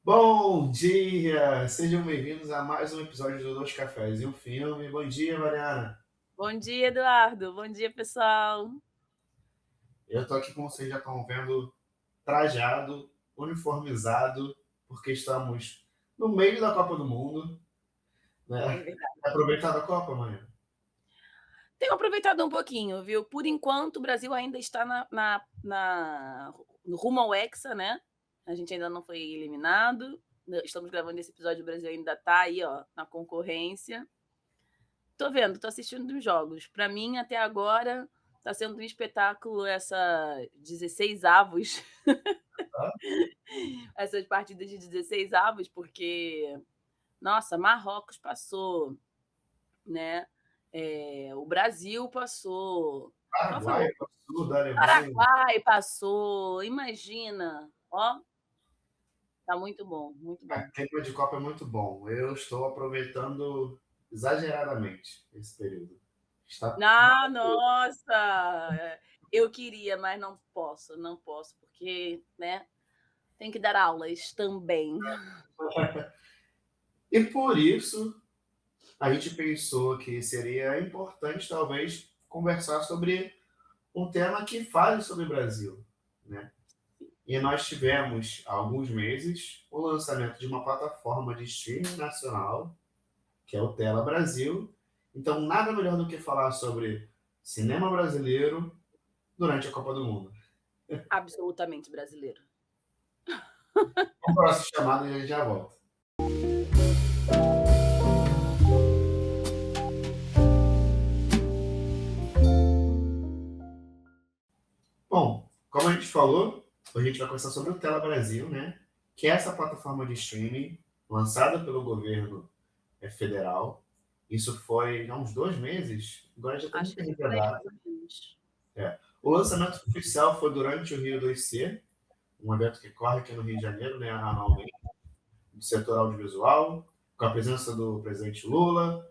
Bom dia! Sejam bem-vindos a mais um episódio do Dois Cafés e um Filme. Bom dia, Mariana. Bom dia, Eduardo. Bom dia, pessoal. Eu tô aqui, como vocês já estão vendo, trajado, uniformizado, porque estamos no meio da Copa do Mundo, É né? verdade. Aproveitando a Copa, Mariana. Tenho aproveitado um pouquinho, viu? Por enquanto, o Brasil ainda está no rumo ao Hexa, né? A gente ainda não foi eliminado. Estamos gravando esse episódio, o Brasil ainda está aí, ó, na concorrência. Tô vendo, tô assistindo os jogos. Para mim, até agora, tá sendo um espetáculo essa 16 avos, Tá? essas partidas de 16 avos, porque, nossa, Marrocos passou, né? O Brasil passou. Qual foi o Paraguai, outro? Sul da Alemanha. Paraguai passou. Imagina. Ó, tá muito bom, muito A bom. clima de Copa é muito bom. Eu estou aproveitando exageradamente esse período. Está Ah, nossa! Eu queria, mas não posso, não posso, porque, né, tem que dar aulas também. E por isso a gente pensou que seria importante, talvez, conversar sobre um tema que fale sobre o Brasil, né? E nós tivemos, há alguns meses, o lançamento de uma plataforma de streaming nacional, que é o Tela Brasil. Então, nada melhor do que falar sobre cinema brasileiro durante a Copa do Mundo. Absolutamente brasileiro. Vamos para a nossa chamada e a gente já volta. Bom, como a gente falou, a gente vai conversar sobre o Tela Brasil, né? Que é essa plataforma de streaming lançada pelo governo federal. Isso foi há uns 2 meses, agora já está Acho muito que por aí, revelado. mais ou menos. É. O lançamento oficial foi durante o Rio 2C, um evento que corre aqui no Rio de Janeiro, né, anualmente, do setor audiovisual, com a presença do presidente Lula,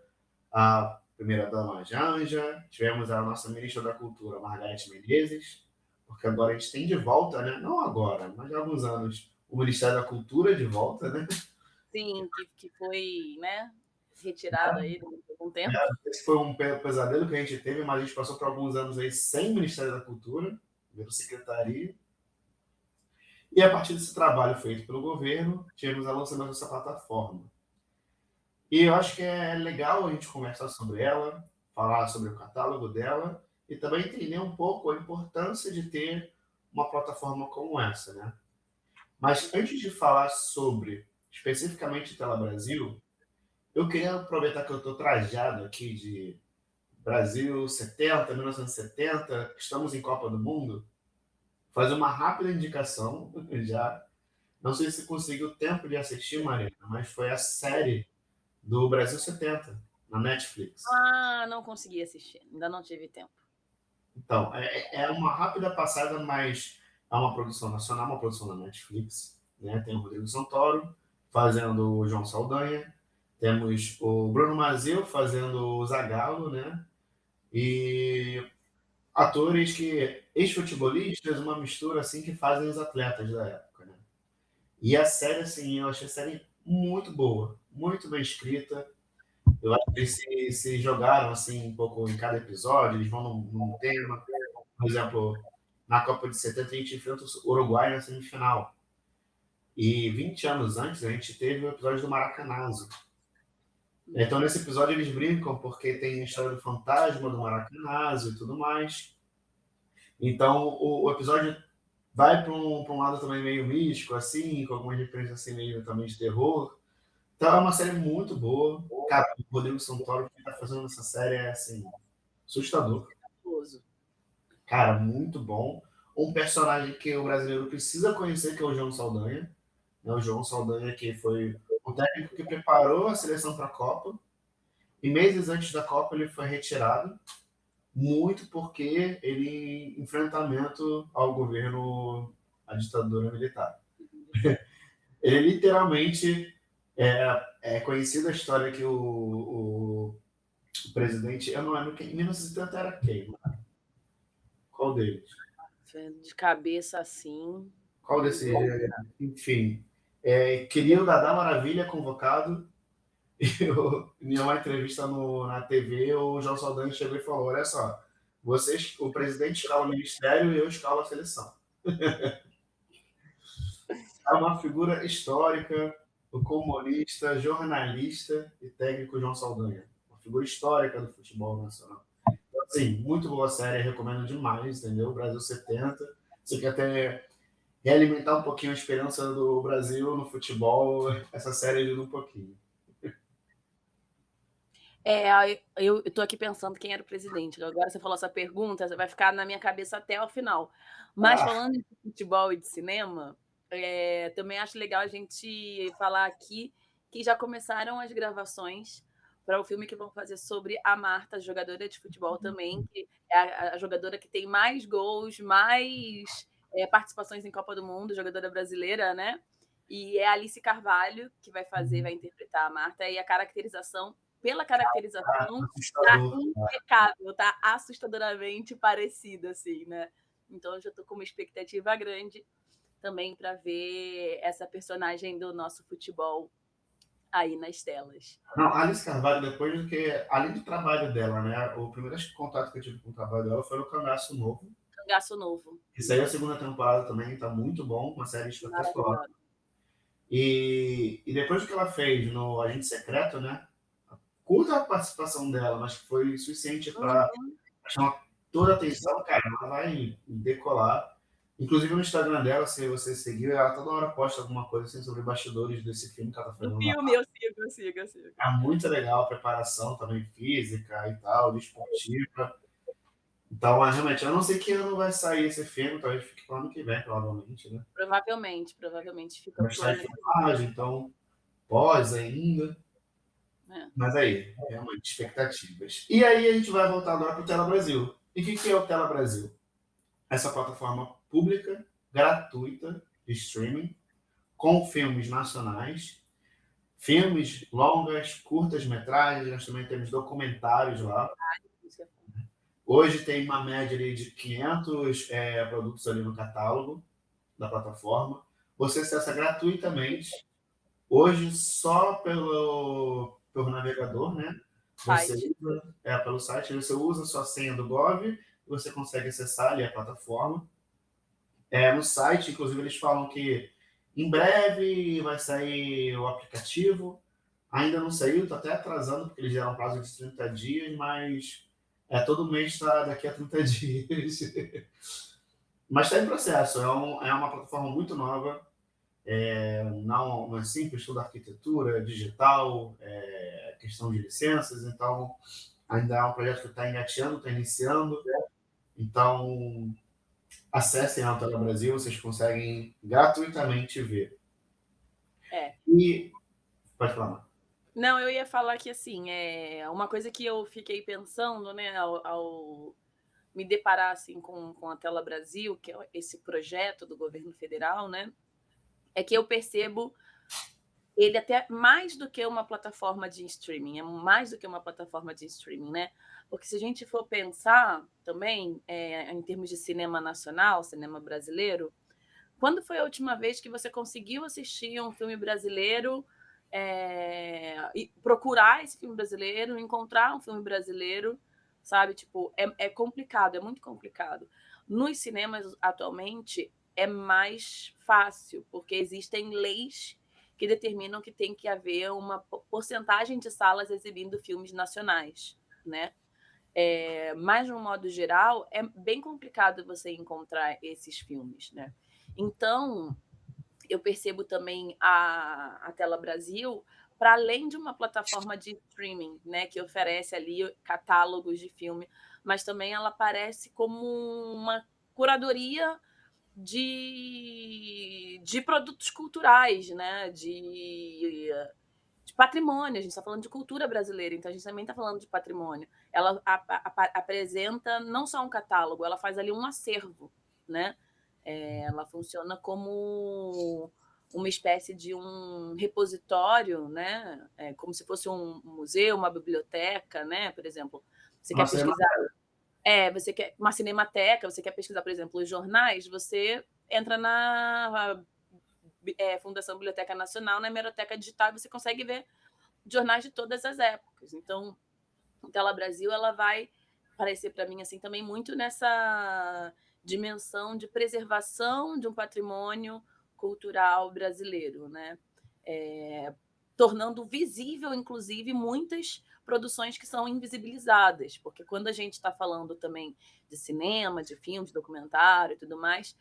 a primeira-dama Janja, tivemos a nossa ministra da Cultura, Margareth Menezes, porque agora a gente tem de volta, né, não agora, mas há alguns anos, o Ministério da Cultura de volta, né? Sim, que foi, né, retirado aí depois de algum tempo. Esse foi um pesadelo que a gente teve, mas a gente passou por alguns anos aí sem Ministério da Cultura, pela secretaria. E a partir desse trabalho feito pelo governo, tivemos a lançamento dessa plataforma. E eu acho que é legal a gente conversar sobre ela, falar sobre o catálogo dela e também entender um pouco a importância de ter uma plataforma como essa, né? Mas antes de falar sobre especificamente Tela Brasil, eu queria aproveitar que eu estou trajado aqui de Brasil 70, 1970, estamos em Copa do Mundo, fazer uma rápida indicação já. Não sei se conseguiu tempo de assistir, Marina, mas foi a série do Brasil 70, na Netflix. Ah, não consegui assistir, ainda não tive tempo. Então, é uma rápida passada, mas é uma produção nacional, uma produção da Netflix. Né? Tem o Rodrigo Santoro fazendo o João Saldanha, temos o Bruno Mazzeo fazendo o Zagallo, né? E atores que, ex-futebolistas, uma mistura assim que fazem os atletas da época, né? E a série, assim, eu achei a série muito boa, muito bem escrita. Eu acho que eles se jogaram assim um pouco em cada episódio, eles vão num tema. Por exemplo, na Copa de 70 a gente enfrenta o Uruguai na semifinal. E 20 anos antes a gente teve o episódio do Maracanazo. Então nesse episódio eles brincam porque tem a história do fantasma do Maracanazo e tudo mais. Então o episódio vai para um lado também meio místico, assim, com algumas referências assim meio também de terror. Então é uma série muito boa. Cara, o Rodrigo Santoro que está fazendo nessa série é assim, assustador. Fabuloso. Cara, muito bom. Um personagem que o brasileiro precisa conhecer, que é o João Saldanha. Né? O João Saldanha, que foi o técnico que preparou a seleção para a Copa. E meses antes da Copa ele foi retirado, muito porque ele enfrentamento ao governo, à ditadura militar. Ele literalmente é conhecida a história que o presidente, eu não lembro quem, em 1970 era quem? Qual deles? De cabeça assim, Qual não desse, vou. enfim. Queria o Dadá Maravilha convocado. Em uma entrevista na TV, o João Saldanha chegou e falou: olha só, vocês, o presidente escala o ministério e eu escalo a seleção. É uma figura histórica, o comunista, jornalista e técnico João Saldanha. Uma figura histórica do futebol nacional. Então, assim, muito boa série, recomendo demais, entendeu? Brasil 70. Você quer até realimentar um pouquinho a esperança do Brasil no futebol, essa série ajuda um pouquinho. Eu tô aqui pensando quem era o presidente. Agora você falou essa pergunta, vai ficar na minha cabeça até o final. Mas falando de futebol e de cinema, também acho legal a gente falar aqui que já começaram as gravações para o filme que vão fazer sobre a Marta, jogadora de futebol também, que é a jogadora que tem mais gols, mais participações em Copa do Mundo, jogadora brasileira, né? E é a Alice Carvalho que vai interpretar a Marta, e a caracterização, pela caracterização, tá impecável, tá assustadoramente parecida, assim, né? Então eu já tô com uma expectativa grande também para ver essa personagem do nosso futebol aí nas telas. Não, a Alice Carvalho, depois do que, além do trabalho dela, né? O primeiro contato que eu tive com o trabalho dela foi no Cangaço Novo. Cangaço Novo. Isso aí, a segunda temporada também tá muito bom, uma série espetacular. E depois do que ela fez no Agente Secreto, né? Curta a participação dela, mas que foi suficiente para chamar toda a atenção, cara. Ela vai decolar. Inclusive no Instagram dela, se você seguir, ela toda hora posta alguma coisa assim, sobre bastidores desse filme que ela tá fazendo. Do filme, eu sigo. É muito legal a preparação também física e tal, desportiva. Então, realmente, eu não sei que ano vai sair esse filme, talvez fique para o ano que vem, provavelmente, né? Provavelmente fica vai sair filmagem, então pós ainda. Mas aí, realmente, expectativas. E aí a gente vai voltar agora para o Tela Brasil. E o que é o Tela Brasil? Essa plataforma pública, gratuita, de streaming, com filmes nacionais, filmes longas, curtas-metragens, nós também temos documentários lá. Hoje tem uma média ali de 500 produtos ali no catálogo da plataforma. Você acessa gratuitamente. Hoje, só pelo navegador, né? Você usa, pelo site, você usa a sua senha do Gov e você consegue acessar ali a plataforma. No site, inclusive, eles falam que em breve vai sair o aplicativo. Ainda não saiu, está até atrasando, porque eles deram um prazo de 30 dias, mas todo mês está daqui a 30 dias. Mas está em processo, é uma plataforma muito nova, não é simples, estuda arquitetura, digital, questão de licenças, então ainda é um projeto que está engateando, está iniciando. Então, acessem a Tela Brasil, vocês conseguem gratuitamente ver. E pode falar. Não, eu ia falar que, assim, uma coisa que eu fiquei pensando, né, ao me deparar, assim, com a Tela Brasil, que é esse projeto do governo federal, né, é que eu percebo ele até mais do que uma plataforma de streaming, né? Porque se a gente for pensar também em termos de cinema nacional, cinema brasileiro, quando foi a última vez que você conseguiu assistir um filme brasileiro, e procurar esse filme brasileiro, encontrar um filme brasileiro, sabe? Tipo, é complicado, é muito complicado. Nos cinemas, atualmente, é mais fácil, porque existem leis que determinam que tem que haver uma porcentagem de salas exibindo filmes nacionais, né? Mas, de um modo geral, é bem complicado você encontrar esses filmes, né? Então, eu percebo também a Tela Brasil, para além de uma plataforma de streaming, né, que oferece ali catálogos de filme, mas também ela aparece como uma curadoria de produtos culturais, né, de patrimônio. A gente está falando de cultura brasileira, então a gente também está falando de patrimônio. Ela apresenta não só um catálogo, ela faz ali um acervo, né? Ela funciona como uma espécie de um repositório, né? Como se fosse um museu, uma biblioteca, né? Por exemplo, você quer pesquisar... você quer uma cinemateca, você quer pesquisar, por exemplo, os jornais, você entra na Fundação Biblioteca Nacional, na Hemeroteca Digital, você consegue ver jornais de todas as épocas. Então, a Tela Brasil ela vai aparecer para mim assim também muito nessa dimensão de preservação de um patrimônio cultural brasileiro, né? Tornando visível, inclusive, muitas produções que são invisibilizadas, porque quando a gente está falando também de cinema, de filmes, de documentário e tudo mais,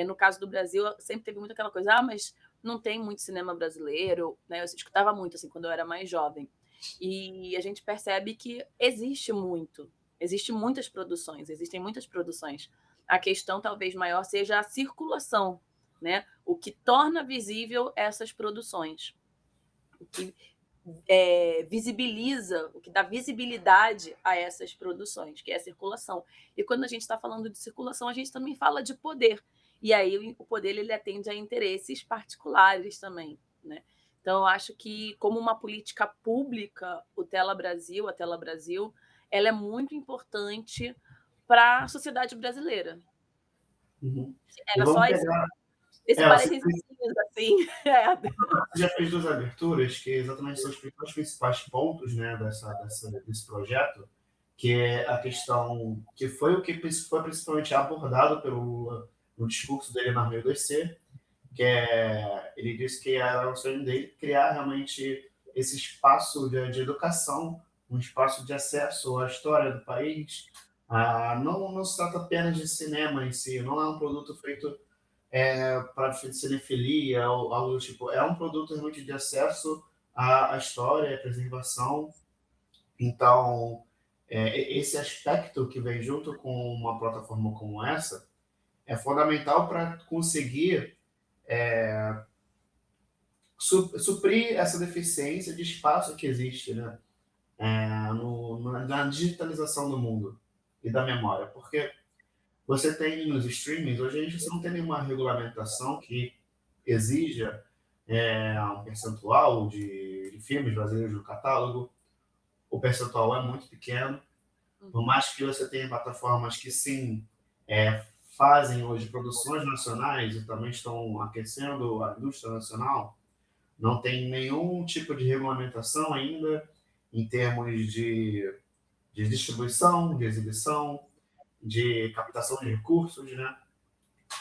no caso do Brasil, sempre teve muito aquela coisa, mas não tem muito cinema brasileiro, né? Eu escutava muito assim quando eu era mais jovem. E a gente percebe que existem muitas produções, existem muitas produções. A questão talvez maior seja a circulação, né? O que torna visível essas produções, o que visibiliza, o que dá visibilidade a essas produções, que é a circulação. E quando a gente está falando de circulação, a gente também fala de poder. E aí o poder ele atende a interesses particulares também, né? Então, eu acho que, como uma política pública, a Tela Brasil, ela é muito importante para a sociedade brasileira. Uhum. E Era só vamos esse pegar. Você parênteses, assim. já fez duas aberturas, que exatamente são os principais pontos, né, desse projeto, que é a questão que foi o que foi principalmente abordado no discurso dele na Rio 2C, que ele disse que era o sonho dele criar realmente esse espaço de educação, um espaço de acesso à história do país. Não se trata apenas de cinema em si, não é um produto feito para cinefilia ou algo do tipo. É um produto realmente de acesso à história, à preservação. Então, esse aspecto que vem junto com uma plataforma como essa é fundamental para conseguir suprir essa deficiência de espaço que existe, né? Na digitalização do mundo e da memória. Porque você tem nos streamings, hoje a gente não tem nenhuma regulamentação que exija um percentual de filmes brasileiros no catálogo. O percentual é muito pequeno. Por mais que você tenha plataformas que, sim, fazem hoje produções nacionais e também estão aquecendo a indústria nacional, não tem nenhum tipo de regulamentação ainda em termos de distribuição, de exibição, de captação de recursos, né?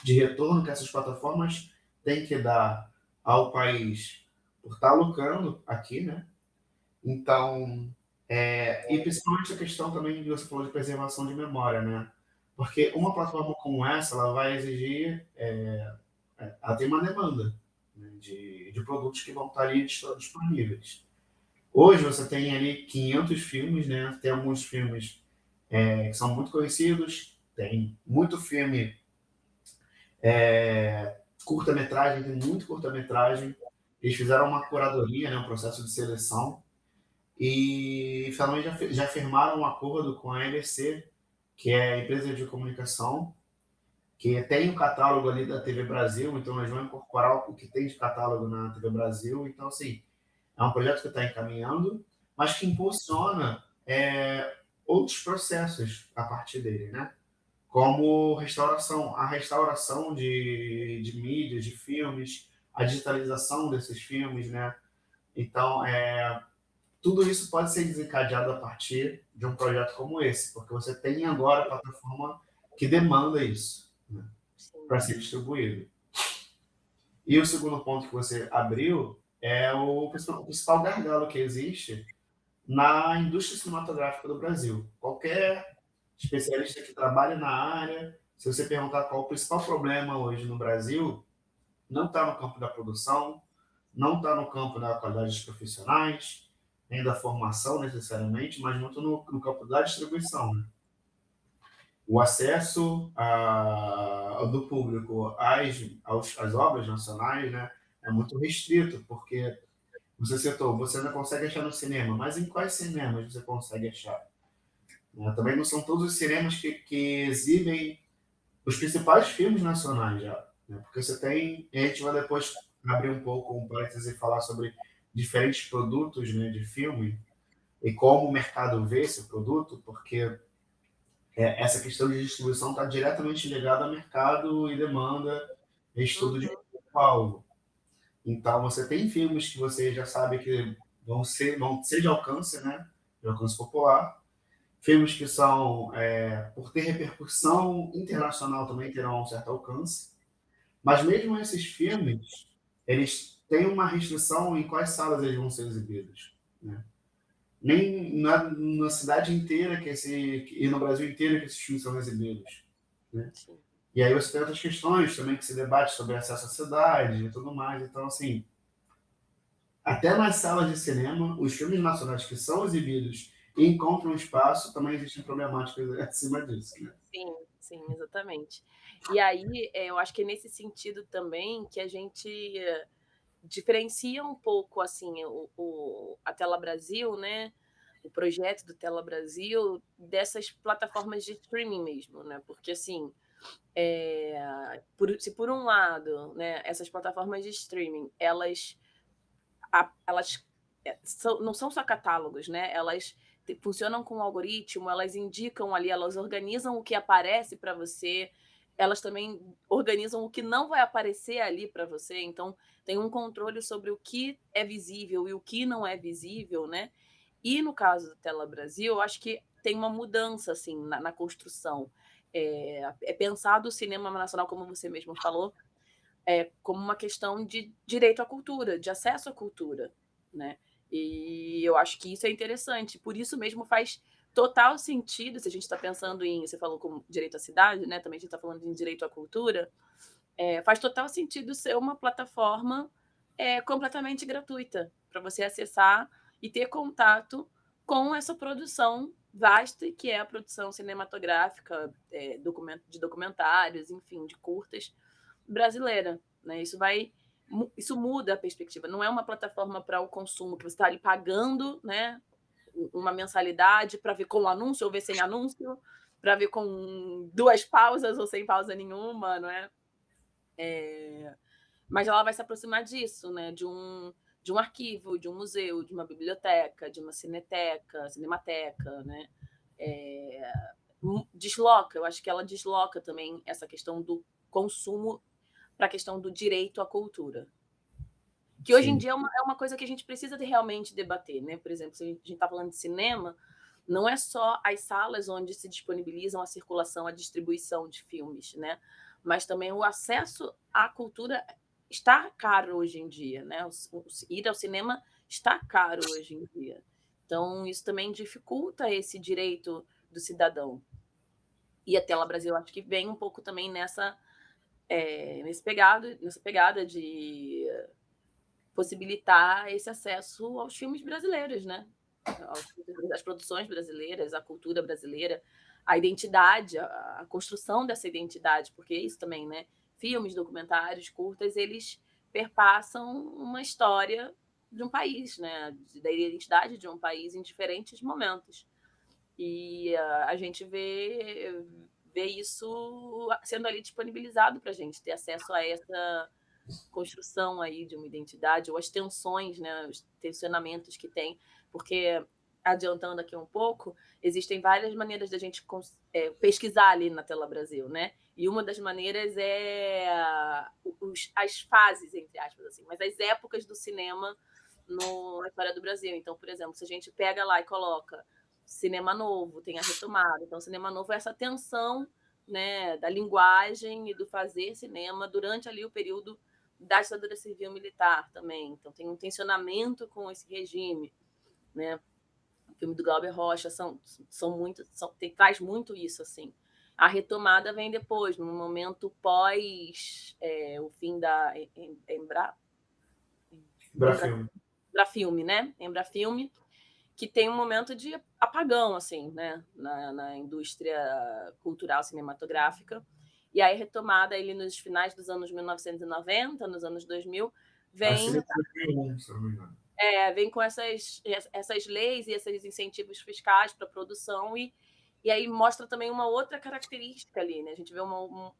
De retorno que essas plataformas têm que dar ao país por estar lucrando aqui, né? Então, e principalmente a questão também que você falou de preservação de memória, né? Porque uma plataforma como essa, ela vai exigir, ela tem uma demanda, né, de produtos que vão estar ali disponíveis. Hoje você tem ali 500 filmes, né? Tem alguns filmes que são muito conhecidos, tem muito filme curta-metragem, tem muito curta-metragem. Eles fizeram uma curadoria, né, um processo de seleção, e finalmente já firmaram um acordo com a NBC, que é a empresa de comunicação, que tem o catálogo ali da TV Brasil, então eles vão incorporar o que tem de catálogo na TV Brasil. Então, assim, é um projeto que está encaminhando, mas que impulsiona outros processos a partir dele, né? Como a restauração de mídias, de filmes, a digitalização desses filmes, né? Então, tudo isso pode ser desencadeado a partir de um projeto como esse, porque você tem agora a plataforma que demanda isso, né, para ser distribuído. E o segundo ponto que você abriu é o principal gargalo que existe na indústria cinematográfica do Brasil. Qualquer especialista que trabalhe na área, se você perguntar qual o principal problema hoje no Brasil, não está no campo da produção, não está no campo da qualidade dos profissionais, nem da formação necessariamente, mas muito no campo da distribuição, né? O acesso do público às obras nacionais, né, é muito restrito, porque você citou, você ainda consegue achar no cinema, mas em quais cinemas você consegue achar? Também não são todos os cinemas que exibem os principais filmes nacionais já, né? Porque você tem, a gente vai depois abrir um pouco um parênteses e falar sobre diferentes produtos, né, de filme e como o mercado vê esse produto, porque essa questão de distribuição está diretamente ligada a mercado e demanda, estudo de público-alvo. Então, você tem filmes que você já sabe que vão ser de alcance, né? De alcance popular. Filmes que são, por ter repercussão internacional, também terão um certo alcance. Mas mesmo esses filmes, eles têm uma restrição em quais salas eles vão ser exibidos, né? Nem na cidade inteira e no Brasil inteiro que esses filmes são exibidos, né? Sim. E aí você tem outras questões também que se debate sobre acesso à cidade e tudo mais. Então, assim, até nas salas de cinema, os filmes nacionais que são exibidos e encontram espaço, também existem problemáticas acima disso, né? Sim, sim, exatamente. E aí, eu acho que é nesse sentido também que a gente diferencia um pouco, assim, a Tela Brasil, né, o projeto do Tela Brasil, dessas plataformas de streaming mesmo, né, porque, assim, se por um lado, né, essas plataformas de streaming, elas não são só catálogos, né, elas funcionam com um algoritmo, elas indicam ali, elas organizam o que aparece para você, elas também organizam o que não vai aparecer ali para você, então tem um controle sobre o que é visível e o que não é visível, né. E no caso da Tela Brasil, eu acho que tem uma mudança, assim, na construção. É pensado o cinema nacional, como você mesmo falou, como uma questão de direito à cultura, de acesso à cultura, né. E eu acho que isso é interessante, por isso mesmo faz total sentido, se a gente está pensando em você falou como direito à cidade, né, também a gente está falando em direito à cultura, faz total sentido ser uma plataforma, completamente gratuita, para você acessar e ter contato com essa produção vasta que é a produção cinematográfica, de documentários, enfim, de curtas, brasileira, né? Isso muda a perspectiva. Não é uma plataforma para o consumo que você está ali pagando, né? Uma mensalidade para ver com anúncio ou ver sem anúncio, para ver com duas pausas ou sem pausa nenhuma, não é? Mas ela vai se aproximar disso, né? De um arquivo, de um museu, de uma biblioteca, de uma cinemateca, né? É, desloca, eu acho que ela desloca também essa questão do consumo para a questão do direito à cultura. Que hoje em Sim. dia é uma coisa que a gente precisa de realmente debater, né? Por exemplo, se a gente está falando de cinema, não é só as salas onde se disponibilizam a circulação, a distribuição de filmes, né? Mas também o acesso à cultura está caro hoje em dia, né? Ir ao cinema está caro hoje em dia. Então, isso também dificulta esse direito do cidadão. E a Tela Brasil, acho que vem um pouco também nessa pegada de possibilitar esse acesso aos filmes brasileiros, né? Às produções brasileiras, à cultura brasileira, à identidade, à construção dessa identidade, porque é isso também, né? Filmes, documentários, curtas, eles perpassam uma história de um país, né? Da identidade de um país em diferentes momentos. E a gente vê isso sendo ali disponibilizado para a gente ter acesso a essa construção aí de uma identidade, ou as tensões, né, os tensionamentos que tem, porque, adiantando aqui um pouco, existem várias maneiras da gente pesquisar ali na Tela Brasil, né? E uma das maneiras é as fases, entre aspas, assim, mas as épocas do cinema na história do Brasil. Então, por exemplo, se a gente pega lá e coloca cinema novo, tem a retomada. Então, cinema novo é essa tensão, né, da linguagem e do fazer cinema durante ali o período da ditadura civil militar também. Então, tem um tensionamento com esse regime, né? O filme do Glauber Rocha traz muito isso, assim. A retomada vem depois, no momento pós o fim da Brafilme. Embrafilme, né? Embrafilme, que tem um momento de apagão, assim, né? Na indústria cultural cinematográfica. E aí, retomada ele nos finais dos anos 1990, nos anos 2000, Assim, vem, 2001, se eu não me engano. vem com essas leis e esses incentivos fiscais para a produção e aí mostra também uma outra característica ali, né? A gente vê um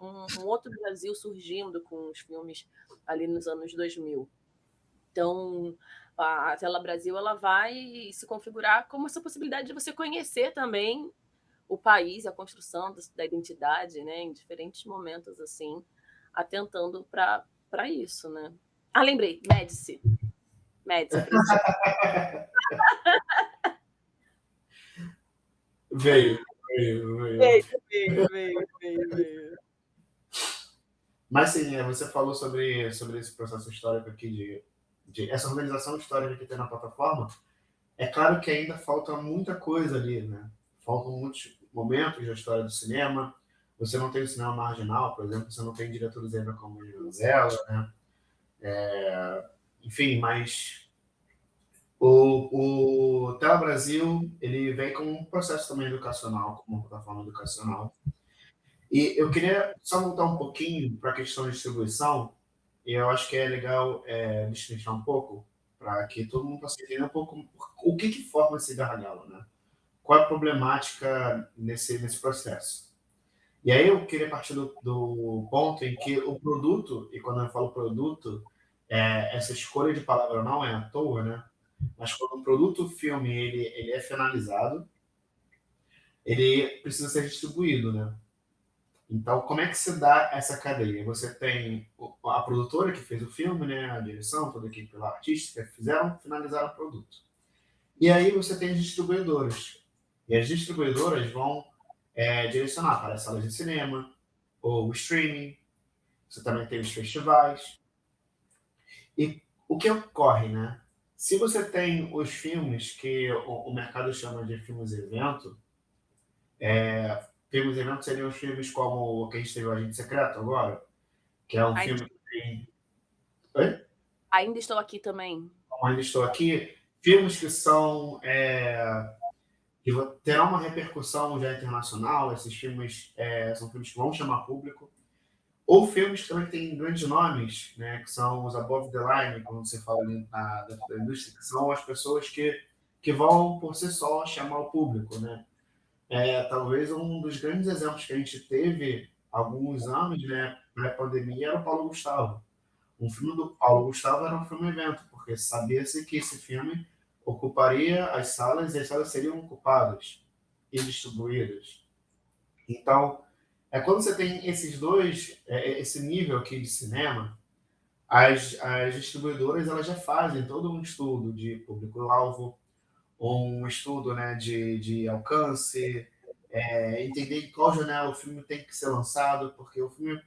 outro Brasil surgindo com os filmes ali nos anos 2000. Então, a Tela Brasil ela vai se configurar como essa possibilidade de você conhecer também o país, a construção da identidade, né, em diferentes momentos assim, atentando para isso, né? Ah, lembrei. Médici. Médici, Francisco. Veio. Veio. Mas sim, você falou sobre esse processo histórico aqui de essa organização histórica que tem na plataforma. É claro que ainda falta muita coisa ali, né? Faltam muitos momentos da história do cinema. Você não tem o cinema marginal, por exemplo, você não tem diretores ainda como Zella, né? Enfim, mas o Tela Brasil, ele vem com um processo também educacional, como uma plataforma educacional. E eu queria só voltar um pouquinho para a questão de distribuição, e eu acho que é legal destrinchar um pouco, para que todo mundo possa entender um pouco o que forma esse gargalo, né? Qual é a problemática nesse processo. E aí eu queria partir do ponto em que o produto, e quando eu falo produto, essa escolha de palavra não é à toa, né? Mas quando o produto, o filme, ele é finalizado, ele precisa ser distribuído, né? Então, como é que se dá essa cadeia? Você tem a produtora que fez o filme, né? A direção, toda a equipe lá, artística, finalizaram o produto. E aí você tem as distribuidoras. E as distribuidoras vão direcionar para as salas de cinema, ou o streaming, você também tem os festivais. E o que ocorre, né? Se você tem os filmes que o mercado chama de filmes-evento, filmes-evento seriam os filmes como o que a gente teve o Agente Secreto agora, que é um filme que tem... Oi? Ainda estou aqui também. Ainda estou aqui. Filmes que são... que terão uma repercussão já internacional, esses filmes são filmes que vão chamar público. Ou filmes também que têm grandes nomes, né, que são os above the line, como você fala ali dentro da indústria, que são as pessoas que vão, por si só, chamar o público. Né? Talvez um dos grandes exemplos que a gente teve há alguns anos, né, pré-pandemia, era o Paulo Gustavo. Um filme do Paulo Gustavo era um filme-evento, porque sabia-se que esse filme ocuparia as salas e as salas seriam ocupadas e distribuídas. Então, quando você tem esses dois, esse nível aqui de cinema, as distribuidoras elas já fazem todo um estudo de público-alvo, um estudo, né, de alcance, entender em qual janela o filme tem que ser lançado, porque o filme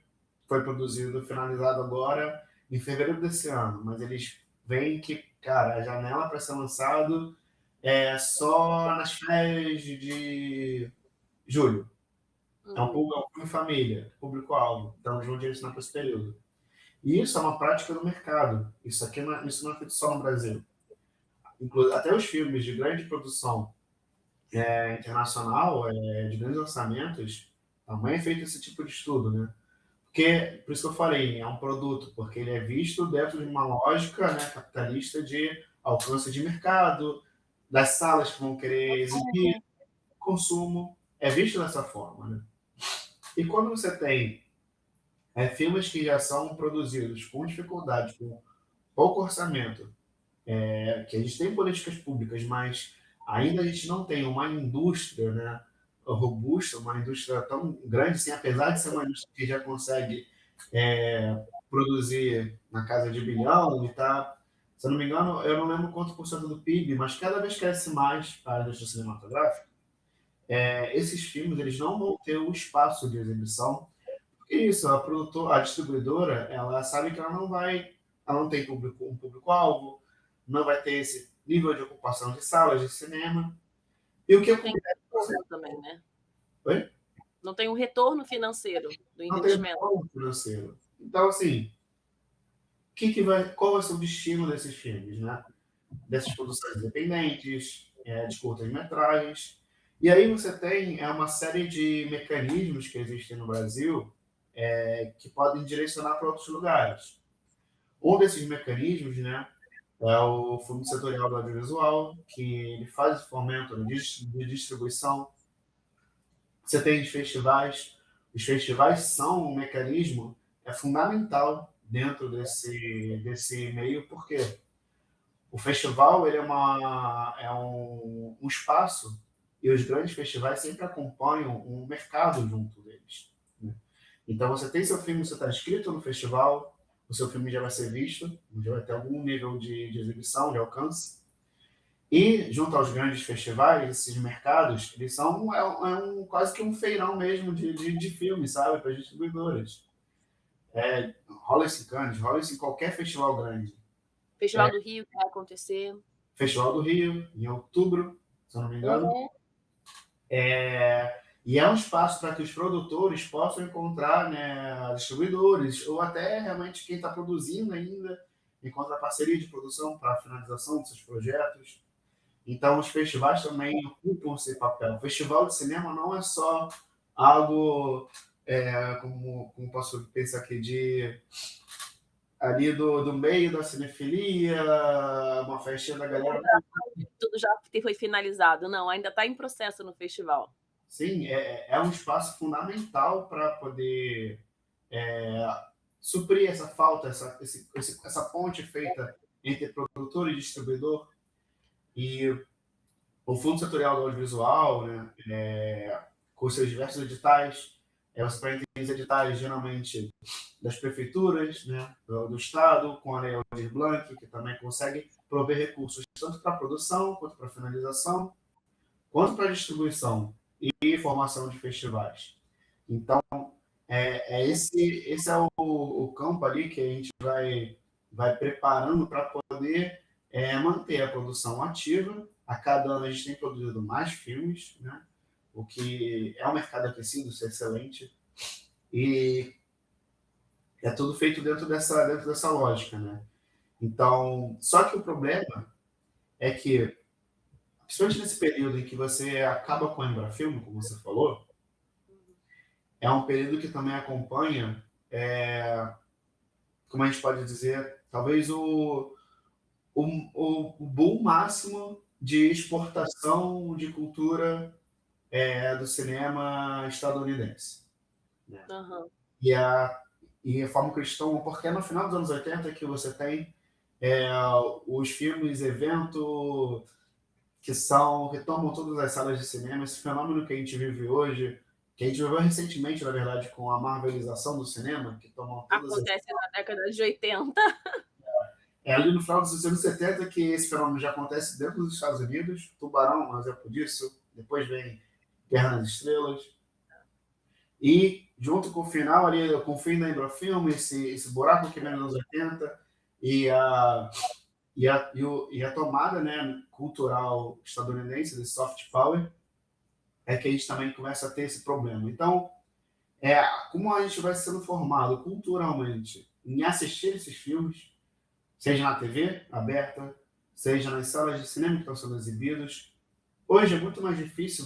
foi produzido, finalizado agora em fevereiro desse ano, mas eles veem que, cara, a janela para ser lançado é só nas férias de julho. É um filme família, público-alvo. Então, eles vão direcionar para esse período. E isso é uma prática do mercado. Isso não é feito só no Brasil. Até os filmes de grande produção internacional, de grandes orçamentos, também é feito esse tipo de estudo, né? Porque, por isso que eu falei, é um produto, porque ele é visto dentro de uma lógica, né, capitalista de alcance de mercado, das salas que vão querer exibir, consumo, é visto dessa forma, né? E quando você tem filmes que já são produzidos com dificuldade, com pouco orçamento, que a gente tem políticas públicas, mas ainda a gente não tem uma indústria, né, robusta, uma indústria tão grande, assim, apesar de ser uma indústria que já consegue produzir na casa de bilhão e tá, se eu não me engano, eu não lembro quanto por cento do PIB, mas cada vez cresce mais a indústria cinematográfica, esses filmes eles não vão ter o espaço de exibição. Isso, a distribuidora, ela sabe que ela não tem um público-alvo, não vai ter esse nível de ocupação de salas de cinema. E o que Tem retorno também, né? Oi? Não tem um retorno financeiro do Não tem investimento. retorno financeiro. Então, assim, qual vai ser o destino desses filmes, né? Dessas produções independentes, de curtas-metragens. E aí você tem uma série de mecanismos que existem no Brasil que podem direcionar para outros lugares. Um desses mecanismos, né, é o Fundo Setorial do Audiovisual, que ele faz o fomento de distribuição. Você tem os festivais. Os festivais são um mecanismo fundamental dentro desse meio, porque o festival ele é um espaço e os grandes festivais sempre acompanham um mercado junto deles. Né? Então, você tem seu filme, você está inscrito no festival, o seu filme já vai ser visto, já vai ter algum nível de exibição, de alcance. E, junto aos grandes festivais, esses mercados, eles são quase que um feirão mesmo de filmes, sabe, para as distribuidoras. Rola isso em Cannes, rola isso em qualquer festival grande. Festival do Rio que vai acontecer. Festival do Rio, em outubro, se eu não me engano. Uhum. E é um espaço para que os produtores possam encontrar, né, distribuidores, ou até realmente quem está produzindo ainda, encontra parceria de produção para a finalização dos seus projetos. Então, os festivais também ocupam esse papel. O festival de cinema não é só algo, como posso pensar aqui, ali do meio da cinefilia, uma festinha da galera. Tudo já foi finalizado. Não, ainda está em processo no festival. Sim, é um espaço fundamental para poder suprir essa falta, essa ponte feita entre produtor e distribuidor. E o Fundo Setorial do Audiovisual, né, com seus diversos editais, você vai ter os editais, geralmente, das prefeituras, né, do Estado, com a Lei Aldir Blanc, que também consegue prover recursos tanto para a produção, quanto para a finalização, quanto para a distribuição e formação de festivais. Então, esse é o campo ali que a gente vai preparando para poder manter a produção ativa. A cada ano a gente tem produzido mais filmes, né? O que é um mercado aquecido, isso é excelente. E é tudo feito dentro dessa lógica, né? Então, só que o problema é que, principalmente nesse período em que você acaba com a Embrafilme, como você falou, é um período que também acompanha, como a gente pode dizer, talvez o boom máximo de exportação de cultura do cinema estadunidense. Né? Uhum. E a forma que eles estão, porque é no final dos anos 80 que você tem os filmes, evento que retomam todas as salas de cinema, esse fenômeno que a gente vive hoje, que a gente viveu recentemente, na verdade, com a marvelização do cinema, que tomam todas Acontece na década de 80. É ali no final dos anos 70 que esse fenômeno já acontece dentro dos Estados Unidos. Tubarão é um exemplo disso. Depois vem Guerra nas Estrelas. E, junto com o final ali, com o fim da Embrafilme, esse buraco que vem nos anos 80 e a tomada, né, cultural estadunidense, de soft power, é que a gente também começa a ter esse problema. Então, como a gente vai sendo formado culturalmente em assistir esses filmes, seja na TV aberta, seja nas salas de cinema que estão sendo exibidos. Hoje é muito mais difícil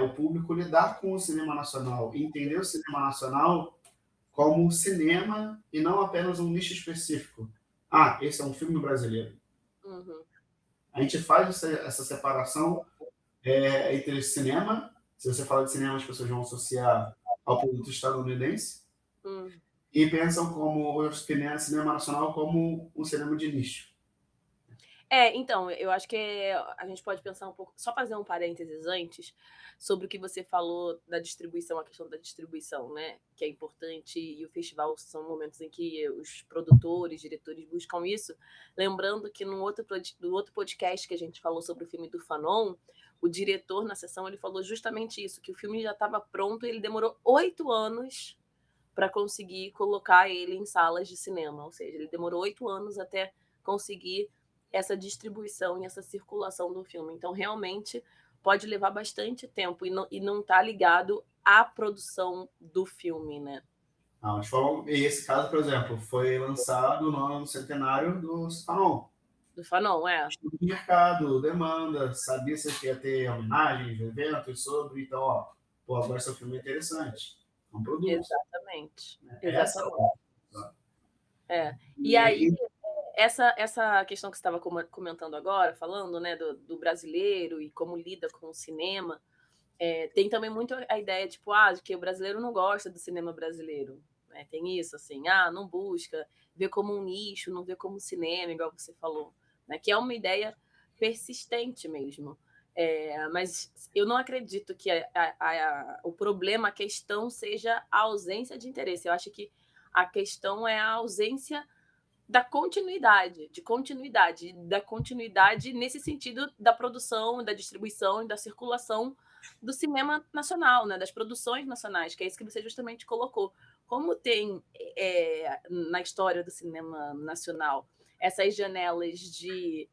o público lidar com o cinema nacional, entender o cinema nacional como cinema e não apenas um nicho específico. Ah, esse é um filme brasileiro. Uhum. A gente faz essa separação entre cinema. Se você fala de cinema, as pessoas vão associar ao produto estadunidense. E pensam como o cinema nacional como um cinema de nicho. Então, eu acho que a gente pode pensar um pouco, só fazer um parênteses antes, sobre o que você falou da distribuição, a questão da distribuição, né? Que é importante, e o festival são momentos em que os produtores, diretores buscam isso. Lembrando que no outro podcast que a gente falou sobre o filme do Fanon, o diretor, na sessão, ele falou justamente isso, que o filme já estava pronto e ele demorou 8 anos para conseguir colocar ele em salas de cinema. Ou seja, ele demorou 8 anos até conseguir essa distribuição e essa circulação do filme. Então, realmente, pode levar bastante tempo e não tá ligado à produção do filme, né? E esse caso, por exemplo, foi lançado no ano centenário do Fanon. Do Fanon, Estudo de mercado, demanda, sabia se ia ter homenagens, eventos sobre, então, agora seu filme é interessante. É um produto. Exatamente. Exatamente. E aí, essa questão que você estava comentando agora, falando, né, do brasileiro e como lida com o cinema, tem também muito a ideia, tipo, de que o brasileiro não gosta do cinema brasileiro. Né? Tem isso, assim, não busca, vê como um nicho, não vê como cinema, igual você falou. Né? Que é uma ideia persistente mesmo. Mas eu não acredito que o problema, a questão seja a ausência de interesse. Eu acho que A questão é a ausência da continuidade, da continuidade nesse sentido da produção, da distribuição e da circulação do cinema nacional, né, das produções nacionais, que é isso que você justamente colocou. Como tem na história do cinema nacional essas janelas de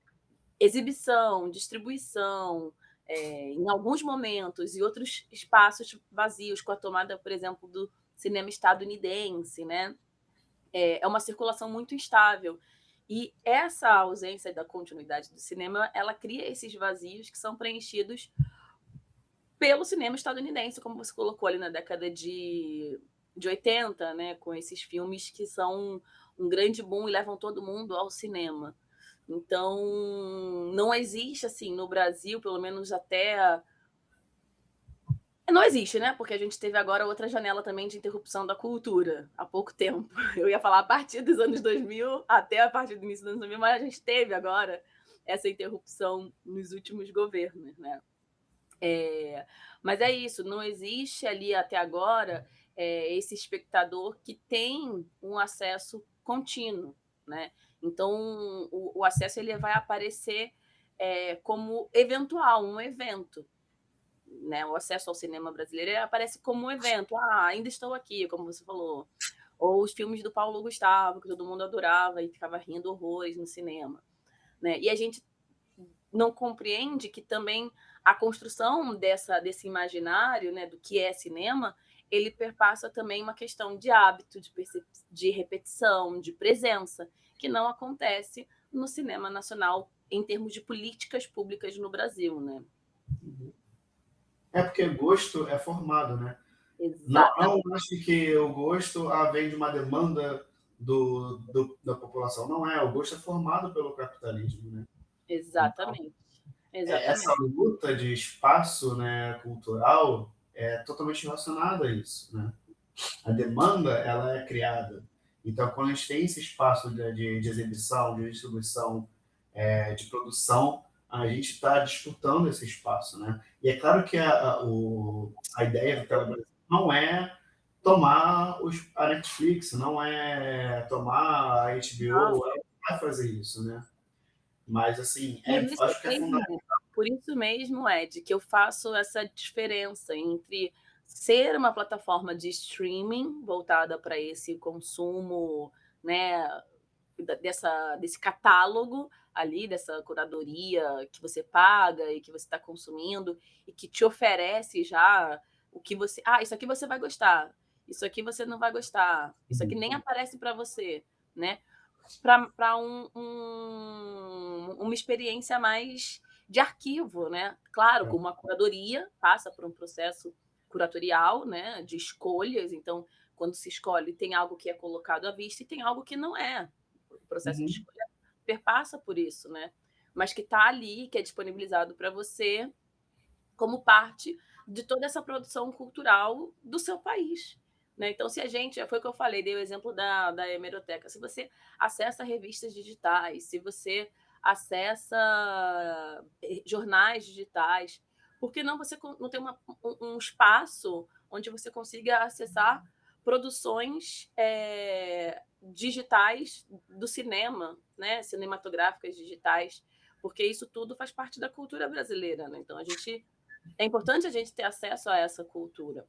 exibição, distribuição, em alguns momentos, e outros espaços vazios, com a tomada, por exemplo, do cinema estadunidense, né? É uma circulação muito instável. E essa ausência da continuidade do cinema, ela cria esses vazios que são preenchidos pelo cinema estadunidense, como você colocou ali na década de 80, né, com esses filmes que são um grande boom e levam todo mundo ao cinema. Então, não existe, assim, no Brasil, pelo menos até. Não existe, né? Porque a gente teve agora outra janela também de interrupção da cultura, há pouco tempo. Eu ia falar a partir dos anos 2000 até a partir do início dos anos 2000, mas a gente teve agora essa interrupção nos últimos governos, né? Mas é isso, não existe ali até agora esse espectador que tem um acesso contínuo, né? Então, o acesso ele vai aparecer como eventual, um evento, né? O acesso ao cinema brasileiro aparece como um evento. Ah, ainda estou aqui, como você falou. Ou os filmes do Paulo Gustavo, que todo mundo adorava e ficava rindo horrores no cinema, né? E a gente não compreende que também a construção desse imaginário, né, do que é cinema, ele perpassa também uma questão de hábito, de repetição, de presença, que não acontece no cinema nacional em termos de políticas públicas no Brasil, né? É porque gosto é formado, né? Não Exatamente. acho que o gosto vem de uma demanda da população. Não é, o gosto é formado pelo capitalismo, né? Então, Exatamente. essa Exatamente. luta de espaço, né, cultural é totalmente relacionada a isso, né? A demanda, ela é criada. Então, quando a gente tem esse espaço de exibição, de distribuição, de produção, a gente está disputando esse espaço, né? E é claro que a ideia do Telebrasil não é tomar a Netflix, não é tomar a HBO, ela não vai fazer isso, né? Mas, assim, Por isso acho que é fundamental. por isso mesmo, Ed, que eu faço essa diferença entre ser uma plataforma de streaming voltada para esse consumo, né, desse catálogo ali, dessa curadoria que você paga e que você está consumindo e que te oferece já o que você. Ah, isso aqui você vai gostar, isso aqui você não vai gostar, isso aqui nem aparece para você, né? Para uma experiência mais de arquivo, né? Claro, com uma curadoria, passa por um processo curatorial, né? De escolhas. Então, quando se escolhe, tem algo que é colocado à vista e tem algo que não é. O processo de Uhum. escolha perpassa por isso, né? Mas que está ali, que é disponibilizado para você como parte de toda essa produção cultural do seu país. Né? Então, se a gente, foi o que eu falei, dei o exemplo da hemeroteca, se você acessa revistas digitais, se você acessa jornais digitais, por que não você não tem um espaço onde você consiga acessar produções digitais do cinema, né? Cinematográficas digitais, porque isso tudo faz parte da cultura brasileira. Né? Então, é importante a gente ter acesso a essa cultura,